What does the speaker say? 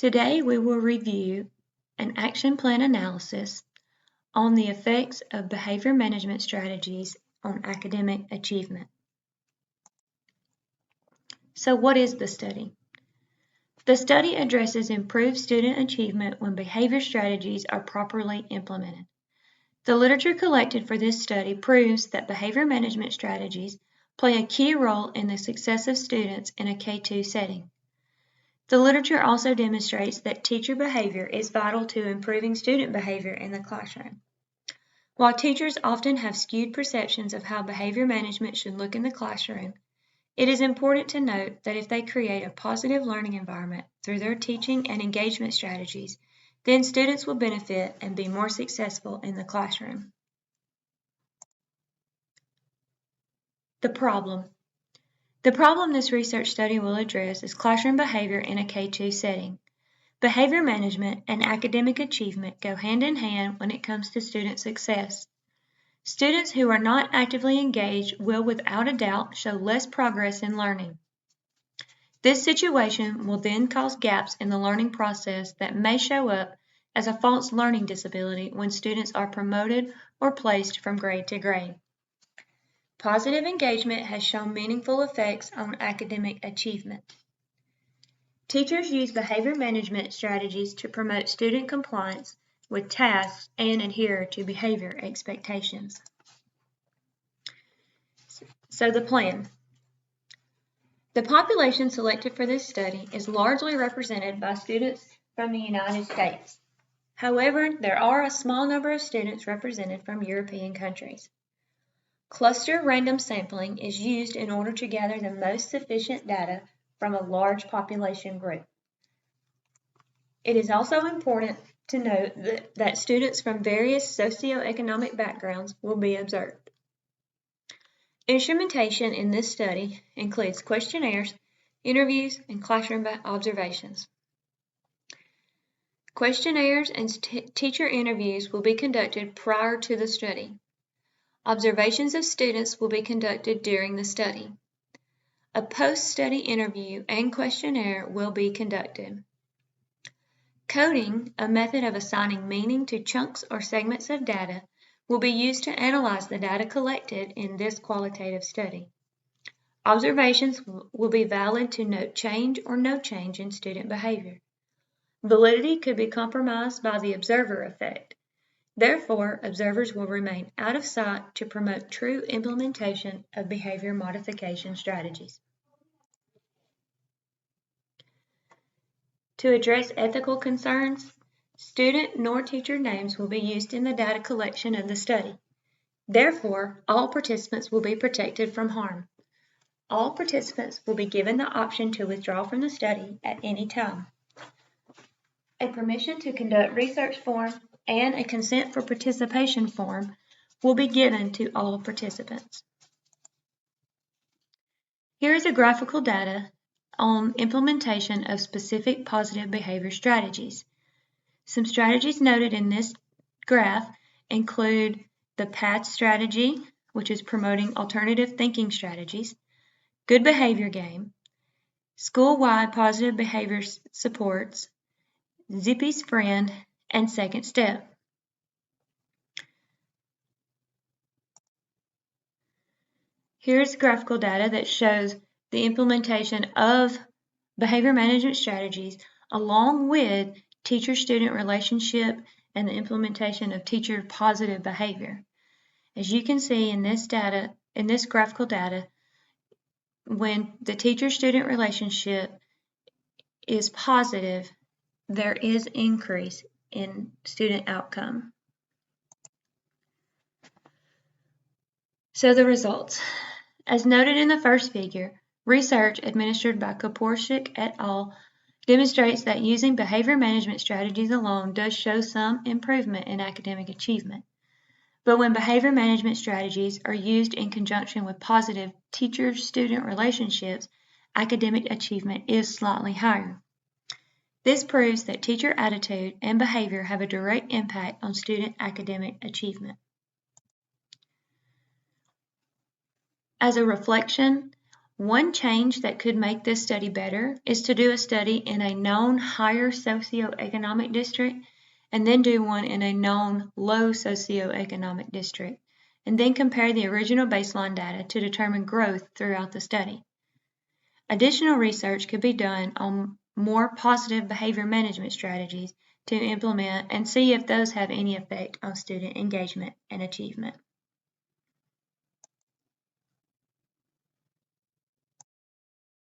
Today we will review an action plan analysis on the effects of behavior management strategies on academic achievement. So what is the study? The study addresses improved student achievement when behavior strategies are properly implemented. The literature collected for this study proves that behavior management strategies play a key role in the success of students in a K-2 setting. The literature also demonstrates that teacher behavior is vital to improving student behavior in the classroom. While teachers often have skewed perceptions of how behavior management should look in the classroom, it is important to note that if they create a positive learning environment through their teaching and engagement strategies, then students will benefit and be more successful in the classroom. The problem. The problem this research study will address is classroom behavior in a K-2 setting. Behavior management and academic achievement go hand in hand when it comes to student success. Students who are not actively engaged will without a doubt show less progress in learning. This situation will then cause gaps in the learning process that may show up as a false learning disability when students are promoted or placed from grade to grade. Positive engagement has shown meaningful effects on academic achievement. Teachers use behavior management strategies to promote student compliance with tasks and adhere to behavior expectations. So the plan. The population selected for this study is largely represented by students from the United States. However, there are a small number of students represented from European countries. Cluster random sampling is used in order to gather the most sufficient data from a large population group. It is also important to note that students from various socioeconomic backgrounds will be observed. Instrumentation in this study includes questionnaires, interviews, and classroom observations. Questionnaires and teacher interviews will be conducted prior to the study. Observations of students will be conducted during the study. A post-study interview and questionnaire will be conducted. Coding, a method of assigning meaning to chunks or segments of data, will be used to analyze the data collected in this qualitative study. Observations will be valid to note change or no change in student behavior. Validity could be compromised by the observer effect. Therefore, observers will remain out of sight to promote true implementation of behavior modification strategies. To address ethical concerns, student nor teacher names will be used in the data collection of the study. Therefore, all participants will be protected from harm. All participants will be given the option to withdraw from the study at any time. A permission to conduct research form and a consent for participation form will be given to all participants. Here is a graphical data on implementation of specific positive behavior strategies. Some strategies noted in this graph include the PATH strategy, which is promoting alternative thinking strategies, good behavior game, school-wide positive behavior supports, Zippy's friend, and second step. Here's graphical data that shows the implementation of behavior management strategies along with teacher-student relationship and the implementation of teacher positive behavior. As you can see in this graphical data, when the teacher-student relationship is positive, there is increase in student outcome. So the results. As noted in the first figure, research administered by Koporshik et al. Demonstrates that using behavior management strategies alone does show some improvement in academic achievement. But when behavior management strategies are used in conjunction with positive teacher-student relationships, academic achievement is slightly higher. This proves that teacher attitude and behavior have a direct impact on student academic achievement. As a reflection One change that could make this study better is to do a study in a known higher socioeconomic district and then do one in a known low socioeconomic district, and then compare the original baseline data to determine growth throughout the study. Additional research could be done on more positive behavior management strategies to implement and see if those have any effect on student engagement and achievement.